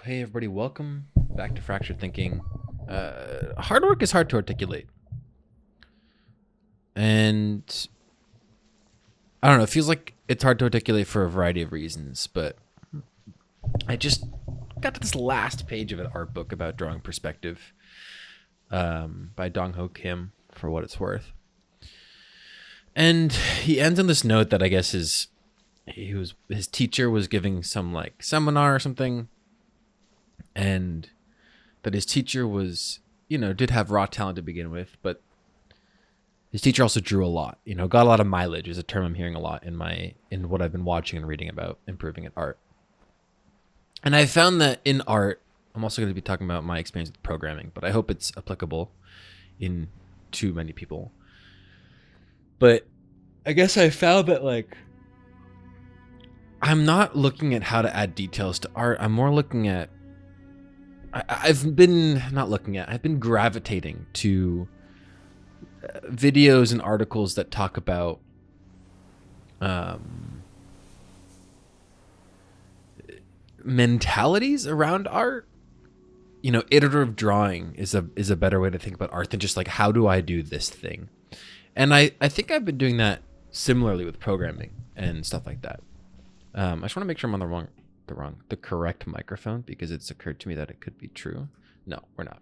Hey everybody, welcome back to Fractured Thinking. Hard work is hard to articulate. And I don't know, it feels like it's hard to articulate for a variety of reasons, but I just got to this last page of an art book about drawing perspective by Dong Ho Kim, for what it's worth. And he ends on this note that I guess his teacher was giving some like seminar or something, and that his teacher was, did have raw talent to begin with, but his teacher also drew a lot, got a lot of mileage is a term I'm hearing a lot in what I've been watching and reading about improving at art. And I found that in art, I'm also going to be talking about my experience with programming, but I hope it's applicable in to many people. But I guess I found that I'm not looking at how to add details to art. I'm more looking at I've been gravitating to videos and articles that talk about mentalities around art. Iterative drawing is a better way to think about art than just like, how do I do this thing? And I think I've been doing that similarly with programming and stuff like that. I just want to make sure I'm on the correct microphone, because it's occurred to me that it could be true. No, we're not.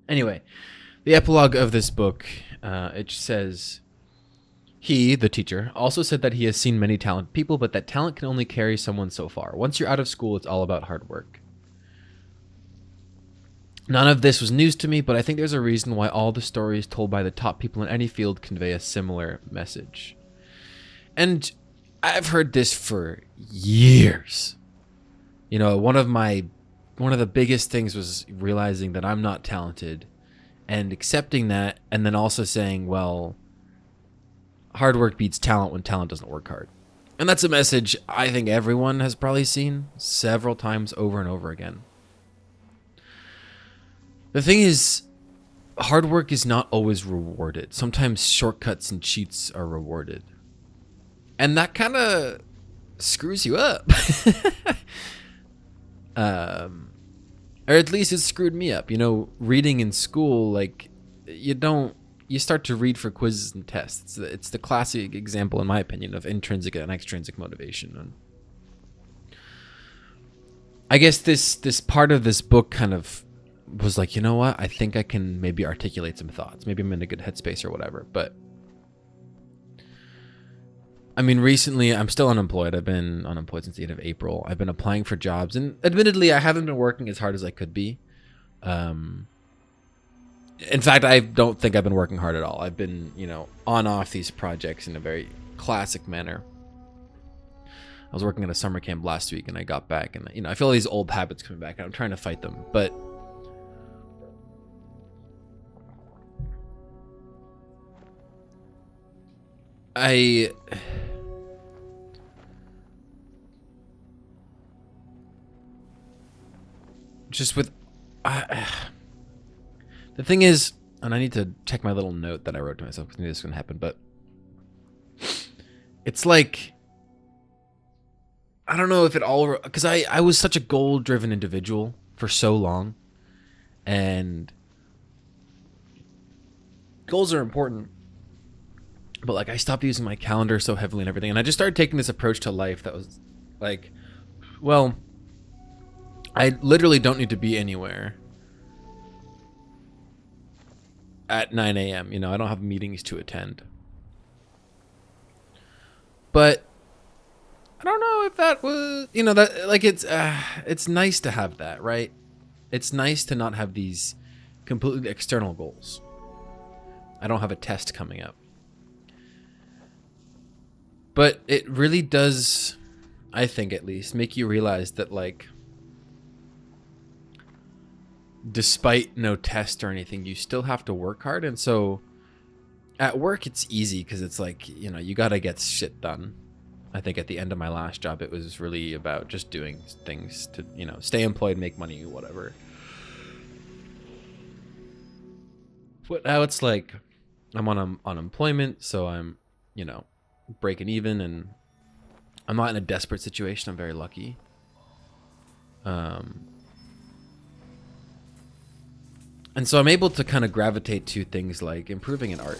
Anyway, the epilogue of this book, it says, he, the teacher, also said that he has seen many talented people, but that talent can only carry someone so far. Once you're out of school, it's all about hard work. None of this was news to me, but I think there's a reason why all the stories told by the top people in any field convey a similar message. And I've heard this for years. One of the biggest things was realizing that I'm not talented and accepting that, and then also saying, well, hard work beats talent when talent doesn't work hard. And that's a message I think everyone has probably seen several times over and over again. The thing is, hard work is not always rewarded. Sometimes shortcuts and cheats are rewarded. And that kind of screws you up. Or at least it screwed me up. Reading in school, you start to read for quizzes and tests. It's the classic example, in my opinion, of intrinsic and extrinsic motivation. And I guess this part of this book kind of was like, you know what? I think I can maybe articulate some thoughts. Maybe I'm in a good headspace or whatever. But I mean, recently, I'm still unemployed. I've been unemployed since the end of April. I've been applying for jobs, and admittedly, I haven't been working as hard as I could be. In fact, I don't think I've been working hard at all. I've been, on off these projects in a very classic manner. I was working at a summer camp last week, and I got back, and I feel all these old habits coming back, and I'm trying to fight them. But the thing is, and I need to check my little note that I wrote to myself because I knew this was going to happen, but it's like, I don't know if it all, because I was such a goal-driven individual for so long, and goals are important, but I stopped using my calendar so heavily and everything, and I just started taking this approach to life that was like, well, I literally don't need to be anywhere at 9 a.m. I don't have meetings to attend. But I don't know if that was, it's nice to have that, right? It's nice to not have these completely external goals. I don't have a test coming up. But it really does, I think at least, make you realize that despite no test or anything, you still have to work hard. And so at work, it's easy because it's you got to get shit done. I think at the end of my last job, it was really about just doing things to, stay employed, make money, whatever. But now it's I'm on unemployment, so I'm, breaking even, and I'm not in a desperate situation. I'm very lucky. And so I'm able to kind of gravitate to things like improving in art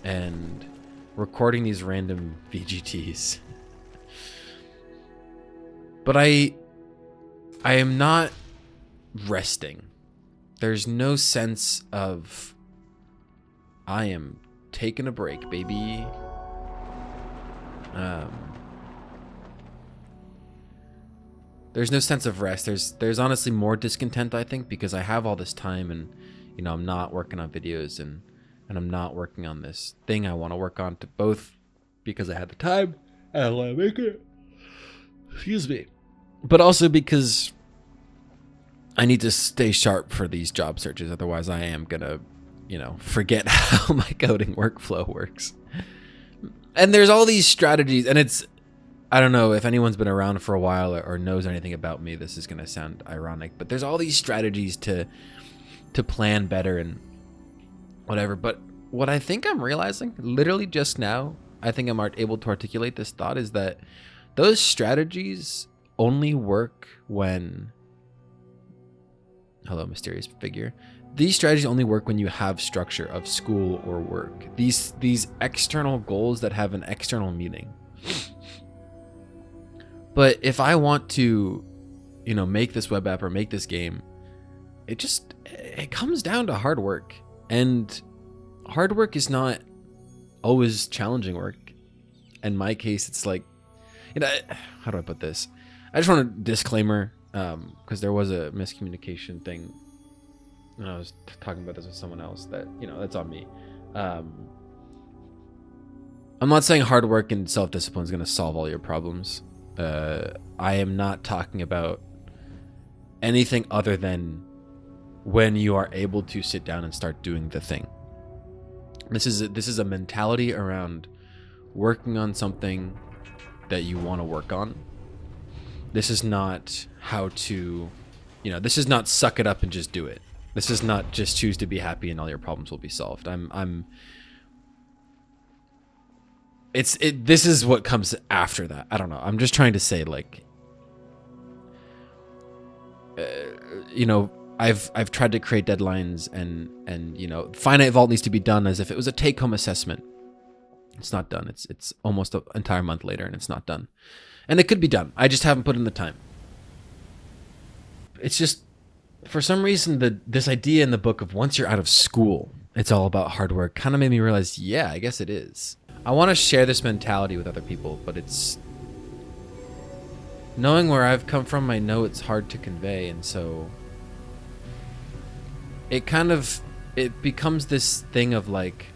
and recording these random VGTs. But I am not resting. There's no sense of I am taking a break, baby. There's no sense of rest. There's honestly more discontent, I think, because I have all this time and, you know, I'm not working on videos and I'm not working on this thing I want to work on, to both because I had the time and I want to make it. Excuse me. But also because I need to stay sharp for these job searches. Otherwise, I am going to, you know, forget how my coding workflow works. And there's all these strategies, and it's, I don't know if anyone's been around for a while or knows anything about me. This is going to sound ironic, but there's all these strategies to plan better and whatever. But what I think I'm realizing, literally just now, I think I'm able to articulate this thought, is that those strategies only work when... Hello, mysterious figure. These strategies only work when you have structure of school or work. These external goals that have an external meaning. But if I want to, you know, make this web app or make this game, it comes down to hard work. And hard work is not always challenging work. In my case, it's like, you know, how do I put this? I just want a disclaimer, because there was a miscommunication thing when I was talking about this with someone else, that, you know, that's on me. I'm not saying hard work and self-discipline is going to solve all your problems. I am not talking about anything other than when you are able to sit down and start doing the thing. This is a mentality around working on something that you want to work on. This is not how to, you know, this is not suck it up and just do it. This is not just choose to be happy and all your problems will be solved. This is what comes after that. I don't know. I'm just trying to say, like, you know, I've tried to create deadlines and you know, Finite Vault needs to be done as if it was a take-home assessment. It's not done. It's almost an entire month later and it's not done. And it could be done. I just haven't put in the time. It's just, for some reason, this idea in the book of once you're out of school, it's all about hard work, kind of made me realize, yeah, I guess it is. I want to share this mentality with other people, but it's... Knowing where I've come from, I know it's hard to convey, and so... It becomes this thing of, like,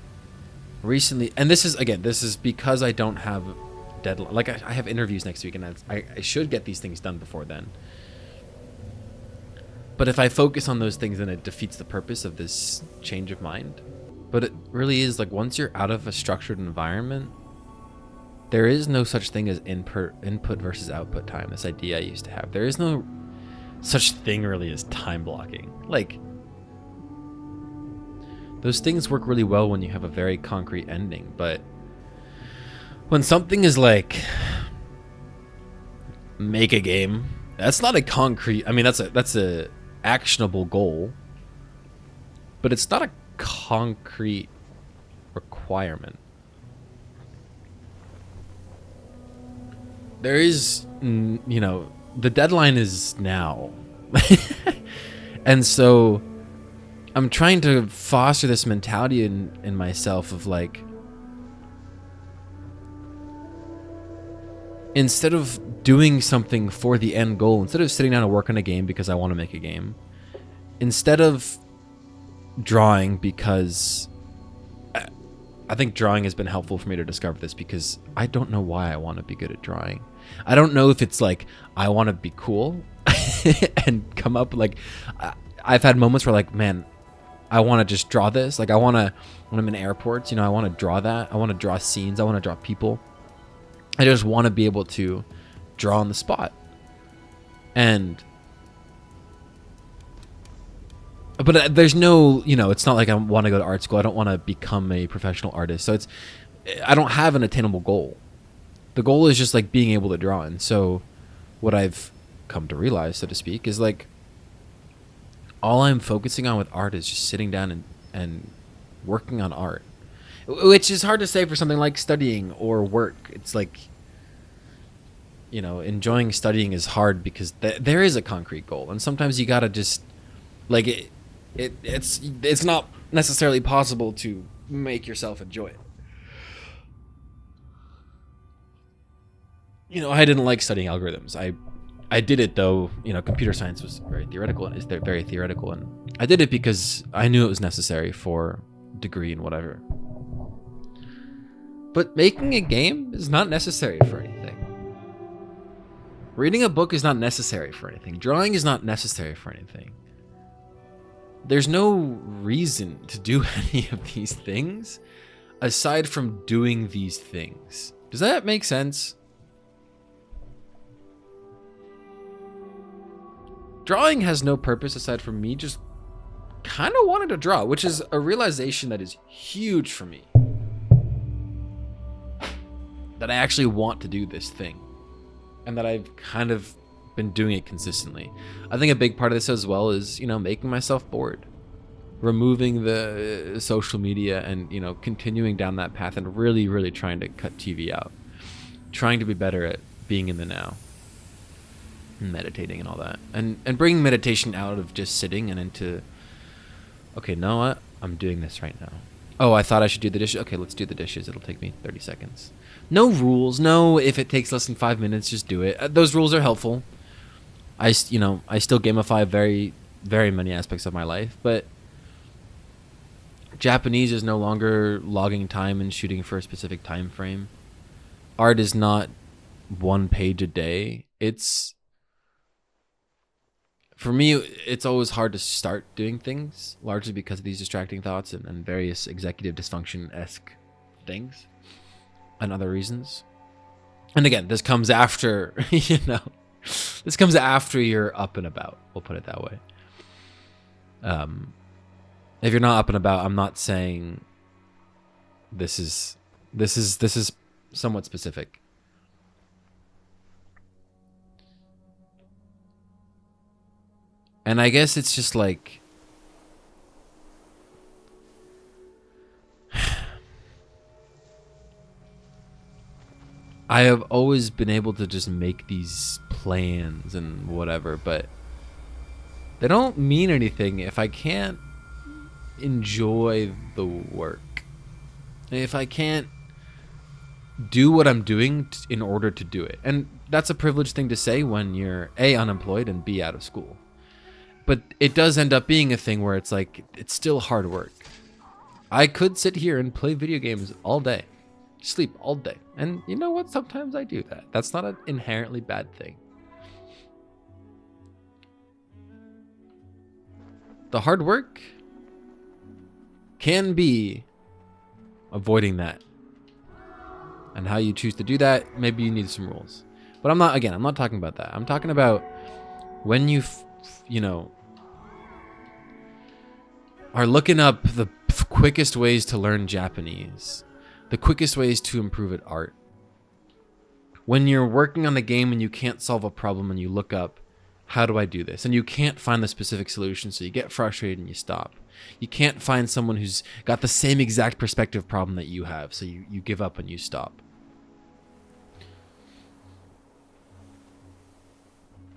recently... And this is because I don't have deadline. Like, I have interviews next week, and I should get these things done before then. But if I focus on those things, then it defeats the purpose of this change of mind. But it really is, like, once you're out of a structured environment, there is no such thing as input versus output time. This idea I used to have. There is no such thing really as time blocking. Like, those things work really well when you have a very concrete ending. But when something is like, make a game, that's not a concrete... I mean, that's a actionable goal. But it's not a concrete requirement. There is, you know, the deadline is now. And so I'm trying to foster this mentality in myself of, like, instead of doing something for the end goal, instead of sitting down and work on a game because I want to make a game, instead of drawing because I think drawing has been helpful for me to discover this, because I don't know why I want to be good at drawing. I don't know if it's like I want to be cool and come up, like, I've had moments where, like, man, I want to just draw this. Like, when I'm in airports, you know, I want to draw that. I want to draw scenes. I want to draw people. I just want to be able to draw on the spot. But there's no, you know, it's not like I want to go to art school. I don't want to become a professional artist. So I don't have an attainable goal. The goal is just, like, being able to draw. And so what I've come to realize, so to speak, is like all I'm focusing on with art is just sitting down and working on art, which is hard to say for something like studying or work. It's like, you know, enjoying studying is hard because there is a concrete goal, and sometimes you gotta just like it's not necessarily possible to make yourself enjoy it. You know, I didn't like studying algorithms. I did it though. You know, computer science was very theoretical, and is very theoretical, and I did it because I knew it was necessary for degree and whatever. But making a game is not necessary for anything. Reading a book is not necessary for anything. Drawing is not necessary for anything. There's no reason to do any of these things aside from doing these things. Does that make sense? Drawing has no purpose aside from me just kind of wanting to draw, which is a realization that is huge for me. That I actually want to do this thing. And that I've kind of been doing it consistently. I think a big part of this as well is, you know, making myself bored. Removing the social media and, you know, continuing down that path and really, really trying to cut TV out. Trying to be better at being in the now. And meditating and all that. And bringing meditation out of just sitting and into, okay, know what? I'm doing this right now. Oh, I thought I should do the dishes. Okay, let's do the dishes. It'll take me 30 seconds. No rules. No, if it takes less than 5 minutes, just do it. Those rules are helpful. I still gamify very, very many aspects of my life, but Japanese is no longer logging time and shooting for a specific time frame. Art is not 1 page a day. For me, it's always hard to start doing things, largely because of these distracting thoughts and various executive dysfunction-esque things and other reasons. And again, this comes after, this comes after you're up and about. We'll put it that way. If you're not up and about, I'm not saying this is somewhat specific. And I guess it's just like, I have always been able to just make these plans and whatever, but they don't mean anything if I can't enjoy the work. If I can't do what I'm doing in order to do it. And that's a privileged thing to say when you're A, unemployed, and B, out of school. But it does end up being a thing where it's like, it's still hard work. I could sit here and play video games all day, sleep all day. And you know what? Sometimes I do that. That's not an inherently bad thing. The hard work can be avoiding that. And how you choose to do that, maybe you need some rules. But I'm not talking about that. I'm talking about when you are looking up the quickest ways to learn Japanese, the quickest ways to improve at art. When you're working on the game and you can't solve a problem and you look up, how do I do this? And you can't find the specific solution, so you get frustrated and you stop. You can't find someone who's got the same exact perspective problem that you have, so you give up and you stop.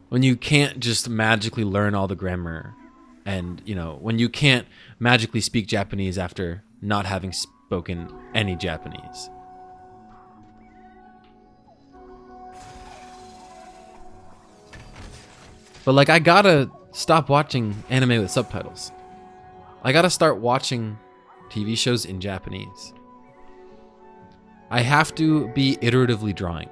When you can't just magically learn all the grammar, and when you can't magically speak Japanese after not having spoken any Japanese. But I gotta stop watching anime with subtitles. I gotta start watching TV shows in Japanese. I have to be iteratively drawing.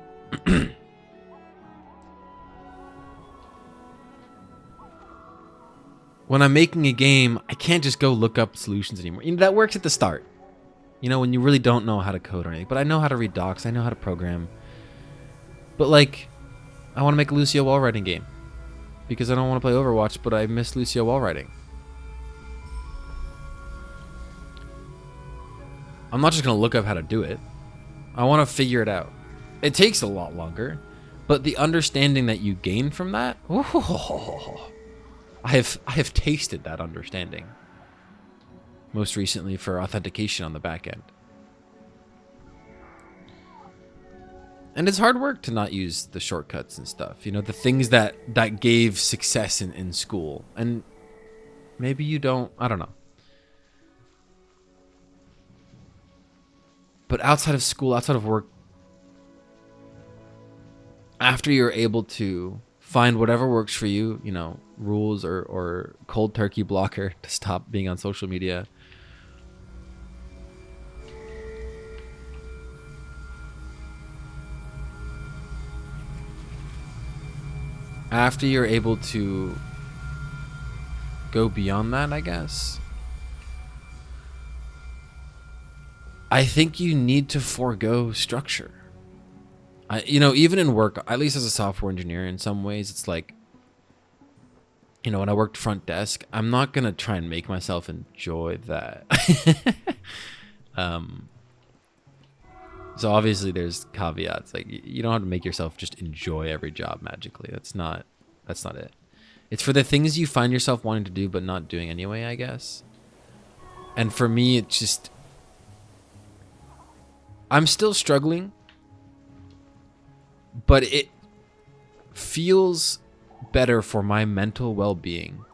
When I'm making a game, I can't just go look up solutions anymore. That works at the start. When you really don't know how to code or anything. But I know how to read docs. I know how to program. But I want to make a Lucio wall writing game. Because I don't want to play Overwatch, but I miss Lucio wall writing. I'm not just going to look up how to do it. I want to figure it out. It takes a lot longer. But the understanding that you gain from that, I have tasted that understanding. Most recently for authentication on the back end. And it's hard work to not use the shortcuts and stuff. You know, the things that gave success in school. And maybe you don't, I don't know. But outside of school, outside of work, after you're able to find whatever works for you, you know, rules or cold turkey blocker to stop being on social media. After you're able to go beyond that, I guess, I think you need to forego structure. You know, even in work, at least as a software engineer, in some ways, it's like, you know, when I worked front desk, I'm not going to try and make myself enjoy that. So obviously there's caveats. Like, you don't have to make yourself just enjoy every job magically. That's not it. It's for the things you find yourself wanting to do but not doing anyway, I guess. And for me, it's just, I'm still struggling, but it feels better for my mental well-being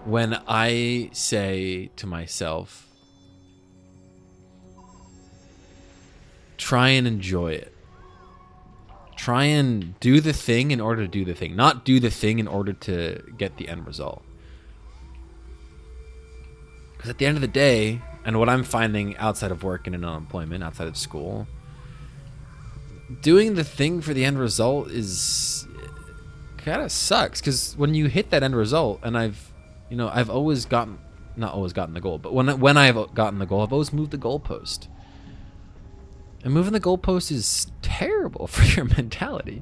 when I say to myself, try and enjoy it. Try and do the thing in order to do the thing, not do the thing in order to get the end result. Because at the end of the day, and what I'm finding outside of work and in unemployment, outside of school, doing the thing for the end result is kind of sucks. Because when you hit that end result, and I've always gotten, not always gotten the goal, but when I've gotten the goal, I've always moved the goalpost. And moving the goalpost is terrible for your mentality.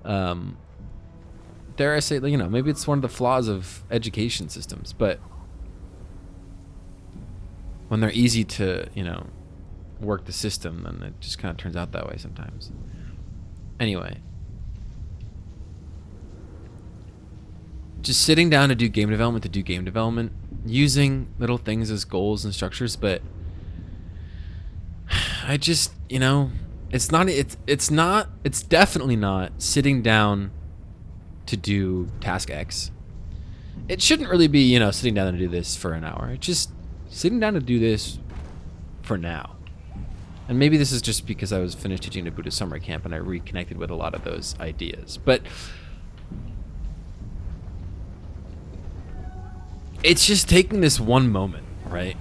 Dare I say, you know, maybe it's one of the flaws of education systems, but when they're easy to, you know, work the system, then it just kind of turns out that way sometimes. Anyway. Just sitting down to do game development, using little things as goals and structures, but I just, you know, it's definitely not sitting down to do task X. It shouldn't really be, you know, sitting down to do this for an hour. It's just sitting down to do this for now. And maybe this is just because I was finished teaching at a Buddhist summer camp and I reconnected with a lot of those ideas. But it's just taking this one moment, right?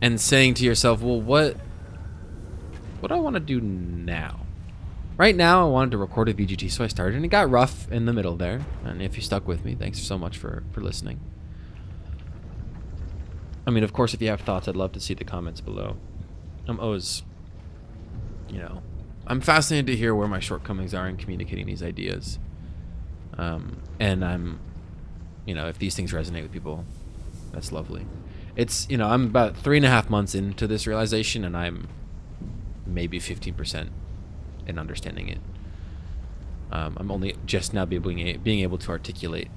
And saying to yourself, well, what do I want to do now? Right now, I wanted to record a VGT, so I started, and it got rough in the middle there. And if you stuck with me, thanks so much for listening. I mean, of course, if you have thoughts, I'd love to see the comments below. I'm always, you know, I'm fascinated to hear where my shortcomings are in communicating these ideas. And I'm, you know, if these things resonate with people, that's lovely. It's, you know, I'm about 3.5 months into this realization, and I'm maybe 15% in understanding it. I'm only just now being able to articulate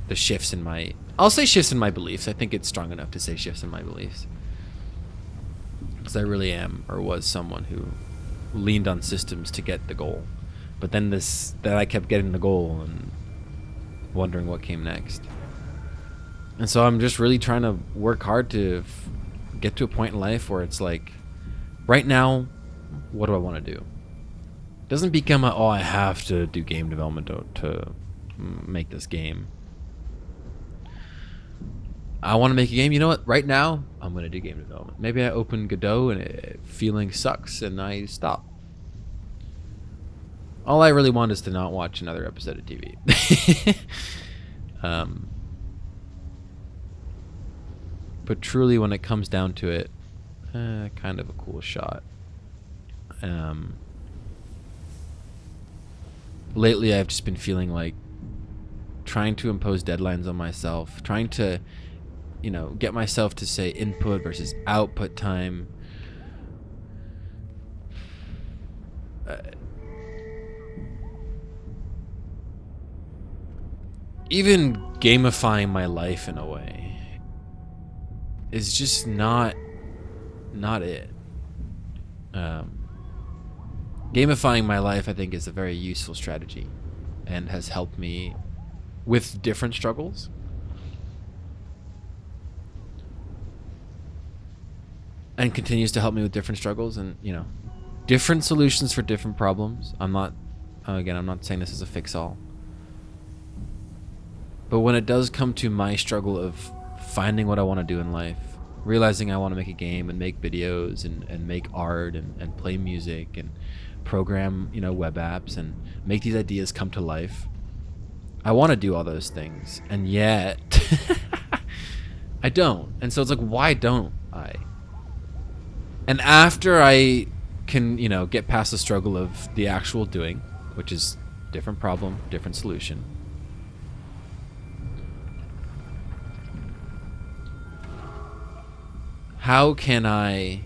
the shifts in my, I'll say shifts in my beliefs. I think it's strong enough to say shifts in my beliefs. Because I really am, or was, someone who leaned on systems to get the goal. But then that I kept getting the goal and wondering what came next. And so I'm just really trying to work hard to get to a point in life where it's like, right now, what do I want to do? It doesn't become I have to do game development to make this game. I want to make a game. You know what? Right now, I'm going to do game development. Maybe I open Godot and feeling sucks and I stop. All I really want is to not watch another episode of TV. But truly, when it comes down to it, kind of a cool shot. Lately, I've just been feeling like trying to impose deadlines on myself, trying to, you know, get myself to say input versus output time. even gamifying my life in a way is just not it. Gamifying my life, I think, is a very useful strategy and has helped me with different struggles. And continues to help me with different struggles and, different solutions for different problems. I'm not saying this is a fix-all. But when it does come to my struggle of finding what I want to do in life, realizing I want to make a game and make videos and make art and play music and program, web apps and make these ideas come to life, I want to do all those things. And yet, I don't. And so it's like, why don't I? And after I can, get past the struggle of the actual doing, which is different problem, different solution, how can I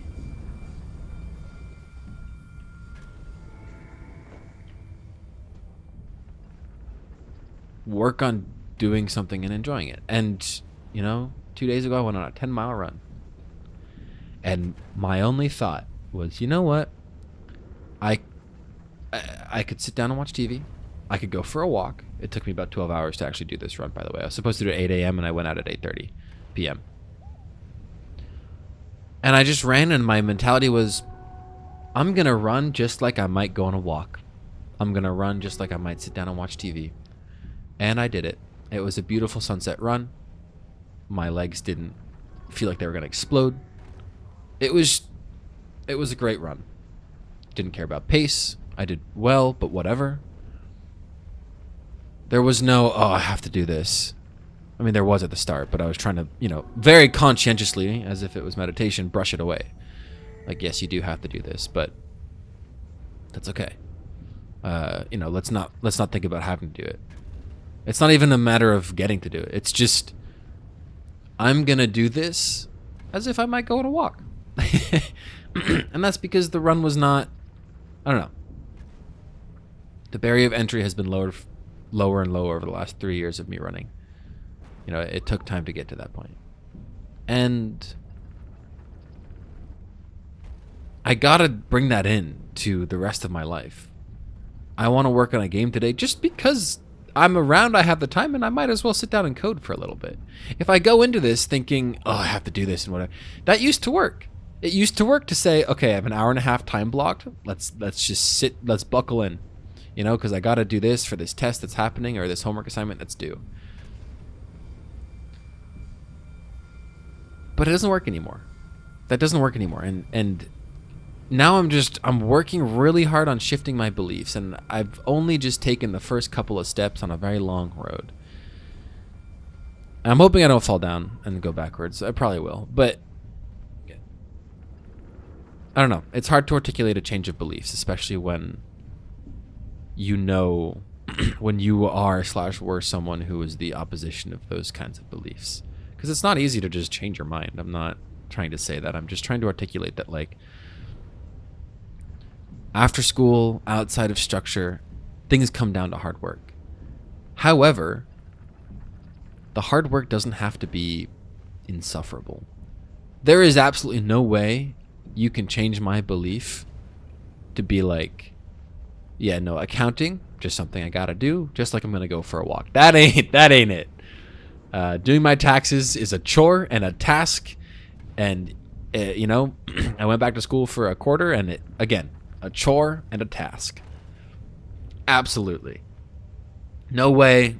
work on doing something and enjoying it? And, 2 days ago I went on a 10-mile run. And my only thought was, you know what? I could sit down and watch TV. I could go for a walk. It took me about 12 hours to actually do this run, by the way. I was supposed to do it at 8 a.m. and I went out at 8:30 p.m. And I just ran, and my mentality was, I'm going to run just like I might go on a walk. I'm going to run just like I might sit down and watch TV. And I did it. It was a beautiful sunset run. My legs didn't feel like they were going to explode. It was a great run. Didn't care about pace. I did well, but whatever. There was no, I have to do this. I mean, there was at the start, but I was trying to, very conscientiously, as if it was meditation, brush it away. Like, yes, you do have to do this, but that's okay. Let's not think about having to do it. It's not even a matter of getting to do it. It's just, I'm going to do this as if I might go on a walk. And that's because the run was not, I don't know. The barrier of entry has been lower and lower over the last 3 years of me running. It took time to get to that point. And I gotta bring that in to the rest of my life. I want to work on a game today just because I'm around, I have the time, and I might as well sit down and code for a little bit. If I go into this thinking, I have to do this and whatever, that used to work. It used to work to say, okay, I have an hour and a half time blocked. Let's just sit, let's buckle in, because I got to do this for this test that's happening or this homework assignment that's due. But it doesn't work anymore. That doesn't work anymore. And now I'm working really hard on shifting my beliefs, and I've only just taken the first couple of steps on a very long road. And I'm hoping I don't fall down and go backwards. I probably will, but I don't know. It's hard to articulate a change of beliefs, especially when when you are / were someone who is the opposition of those kinds of beliefs. Because it's not easy to just change your mind. I'm not trying to say that. I'm just trying to articulate that, like, after school, outside of structure, things come down to hard work. However, the hard work doesn't have to be insufferable. There is absolutely no way you can change my belief to be like, yeah, no, accounting, just something I gotta do, just like I'm gonna go for a walk. That ain't it. Doing my taxes is a chore and a task, and I went back to school for a quarter, and again, a chore and a task. Absolutely. No way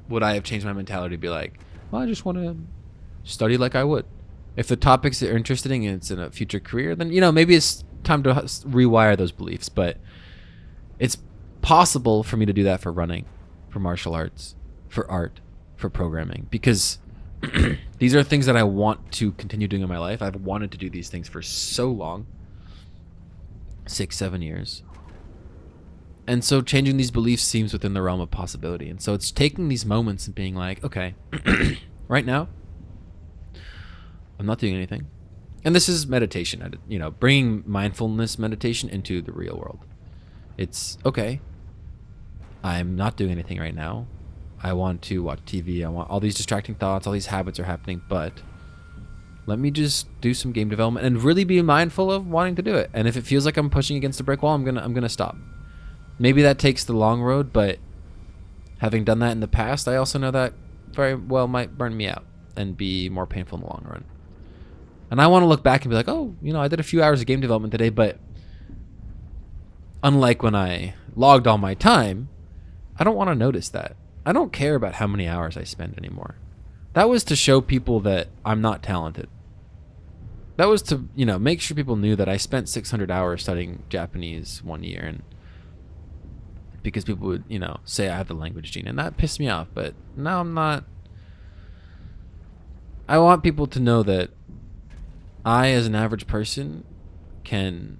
would I have changed my mentality to be like, well, I just want to study like I would. If the topics are interesting and it's in a future career, then, maybe it's time to rewire those beliefs. But it's possible for me to do that for running, for martial arts, for art, for programming, because these are things that I want to continue doing in my life. I've wanted to do these things for so long, 6-7 years. And so changing these beliefs seems within the realm of possibility. And so it's taking these moments and being like, okay, right now, I'm not doing anything. And this is meditation, bringing mindfulness meditation into the real world. It's okay. I'm not doing anything right now. I want to watch TV. I want all these distracting thoughts. All these habits are happening, but let me just do some game development and really be mindful of wanting to do it. And if it feels like I'm pushing against a brick wall, I'm gonna stop. Maybe that takes the long road, but having done that in the past, I also know that very well might burn me out and be more painful in the long run. And I want to look back and be like, oh, you know, I did a few hours of game development today, but unlike when I logged all my time, I don't want to notice that. I don't care about how many hours I spend anymore. That was to show people that I'm not talented. That was to, you know, make sure people knew that I spent 600 hours studying Japanese 1 year, and because people would, you know, say I have the language gene, and that pissed me off. But no, I'm not. I want people to know that I, as an average person, can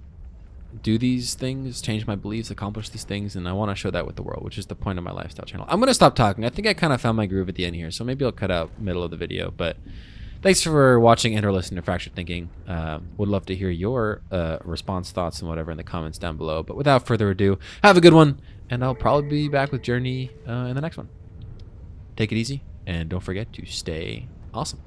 do these things, change my beliefs, accomplish these things, and I want to show that with the world, which is the point of my lifestyle channel. I'm going to stop talking. I think I kind of found my groove at the end here, so maybe I'll cut out middle of the video. But thanks for watching and or listening to Fractured Thinking. Would love to hear your response, thoughts, and whatever in the comments down below. But without further ado, have a good one, and I'll probably be back with Journey in the next one. Take it easy, and don't forget to stay awesome.